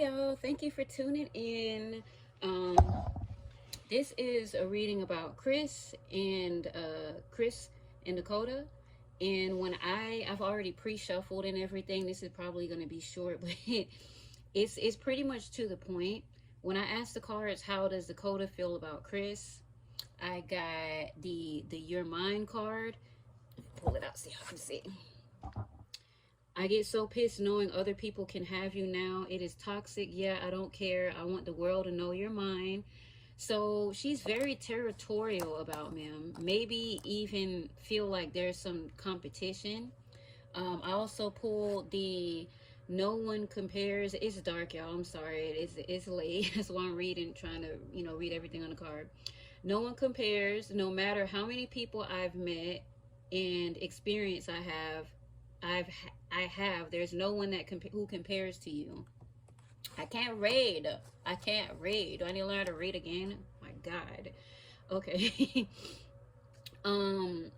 Y'all, thank you for tuning in. Um, this is a reading about Chris and Dakota. And when I've already pre-shuffled and everything, this is probably going to be short, but it's pretty much to the point. When I asked the cards, how does Dakota feel about Chris? I got the Your Mind card. Pull it out so y'all can see. I get so pissed knowing other people can have you now. It is toxic. Yeah, I don't care. I want the world to know you're mine. So she's very territorial about me. Maybe even feel like there's some competition. I also pulled the No One Compares. It's dark, y'all. I'm sorry. It's late. That's why I'm reading, trying to, read everything on the card. No one compares, no matter how many people I've met and experience I've I have. There's no one that who compares to you. I can't read. I can't read. Do I need to learn how to read again? Oh my God. Okay.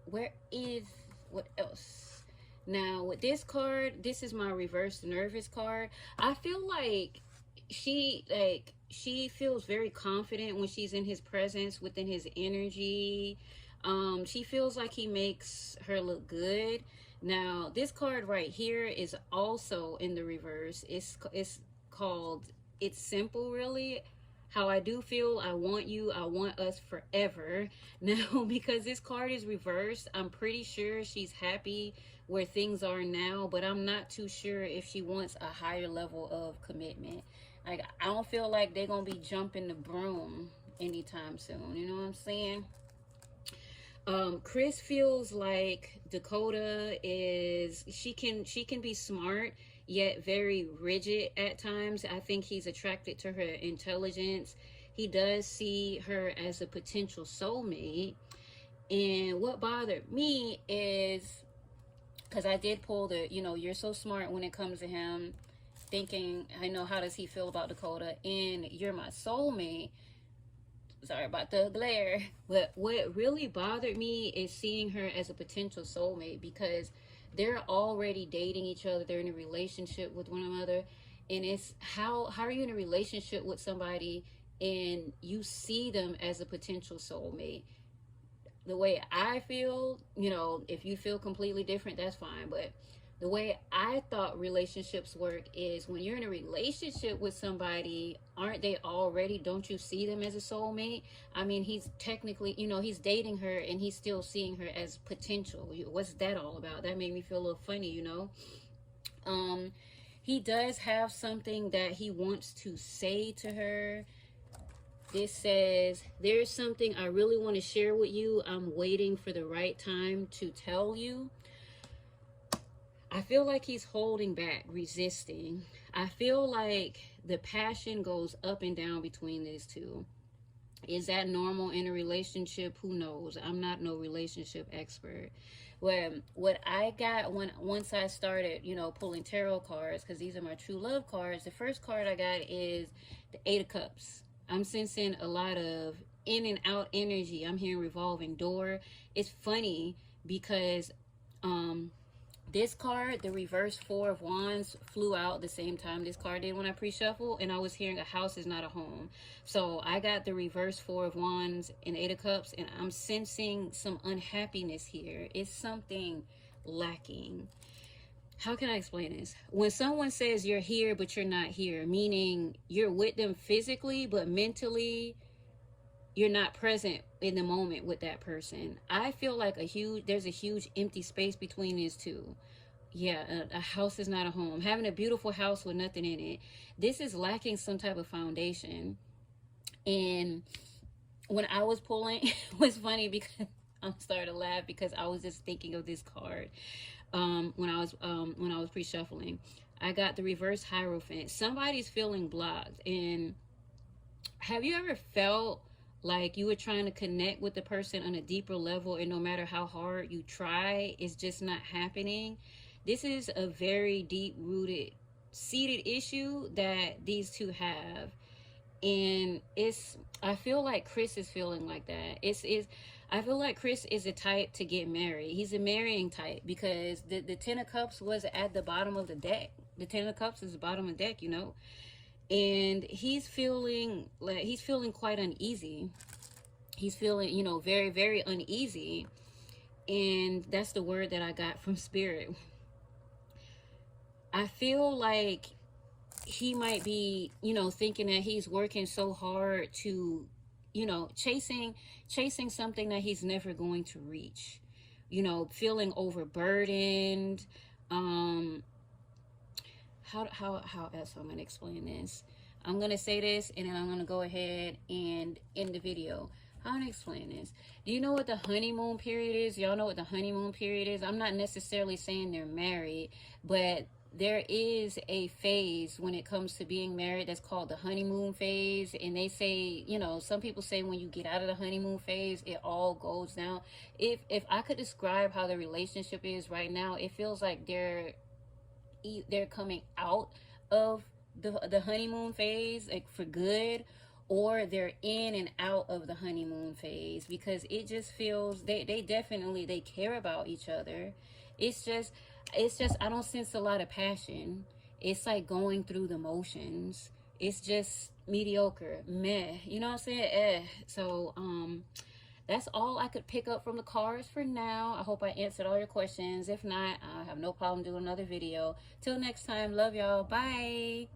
Where is what else? Now with this card, this is my reverse nervous card. I feel like she feels very confident when she's in his presence, within his energy. She feels like he makes her look good. Now, this card right here is also in the reverse. It's called It's Simple, really. How I do feel, I want you, I want us forever. Now, because this card is reversed, I'm pretty sure she's happy where things are now, but I'm not too sure if she wants a higher level of commitment. Like, I don't feel like they're gonna be jumping the broom anytime soon. You know what I'm saying? Chris feels like Dakota is she can be smart yet very rigid at times. I think he's attracted to her intelligence. He does see her as a potential soulmate. And what bothered me is because I did pull the, you're so smart when it comes to him, thinking, I know, how does he feel about Dakota? And you're my soulmate. Sorry about the glare. But what really bothered me is seeing her as a potential soulmate, because they're already dating each other. They're in a relationship with one another. And it's how are you in a relationship with somebody and you see them as a potential soulmate? The way I feel, if you feel completely different, that's fine. But the way I thought relationships work is when you're in a relationship with somebody, aren't they already, don't you see them as a soulmate? I mean, he's technically, he's dating her and he's still seeing her as potential. What's that all about? That made me feel a little funny. He does have something that he wants to say to her. This says, there's something I really want to share with you. I'm waiting for the right time to tell you. I feel like he's holding back, resisting. I feel like the passion goes up and down between these two. Is that normal in a relationship? Who knows? I'm not no relationship expert. Well, what I got once I started, pulling tarot cards, because these are my true love cards, the first card I got is the Eight of Cups. I'm sensing a lot of in and out energy. I'm hearing revolving door. It's funny because this card, the reverse Four of Wands, flew out the same time this card did when I pre-shuffle, and I was hearing a house is not a home. So I got the reverse Four of Wands and Eight of Cups, and I'm sensing some unhappiness here. It's something lacking. How can I explain this? When someone says you're here but you're not here, meaning you're with them physically but mentally you're not present in the moment with that person. I feel like there's a huge empty space between these two. Yeah, a house is not a home. Having a beautiful house with nothing in it. This is lacking some type of foundation. And when I was pulling, it was funny because I'm starting to laugh because I was just thinking of this card. When I was pre-shuffling, I got the reverse Hierophant. Somebody's feeling blocked. And have you ever felt like you were trying to connect with the person on a deeper level, and no matter how hard you try, it's just not happening? This is a very deep rooted, seated issue that these two have. And I feel like Chris is feeling like that. I feel like Chris is a type to get married. He's a marrying type, because the Ten of Cups was at the bottom of the deck. The Ten of Cups is the bottom of the deck, and he's feeling quite uneasy. He's feeling, you know, very, very uneasy. And that's the word that I got from spirit. I feel like he might be, you know, thinking that he's working so hard to, you know, chasing something that he's never going to reach. You know, feeling overburdened. Um, how else I'm gonna explain this? I'm gonna say this and then I'm gonna go ahead and end the video. How am I gonna explain this? Do you know what the honeymoon period is? Y'all know what the honeymoon period is? I'm not necessarily saying they're married, but there is a phase when it comes to being married that's called the honeymoon phase. And they say, you know, some people say when you get out of the honeymoon phase, it all goes down. If I could describe how the relationship is right now, it feels like they're coming out of the honeymoon phase, like for good, or they're in and out of the honeymoon phase, because it just feels they definitely they care about each other. It's just I don't sense a lot of passion. It's like going through the motions. It's just mediocre, meh, you know what I'm saying? So that's all I could pick up from the cards for now. I hope I answered all your questions. If not, I have no problem doing another video. Till next time, love y'all. Bye.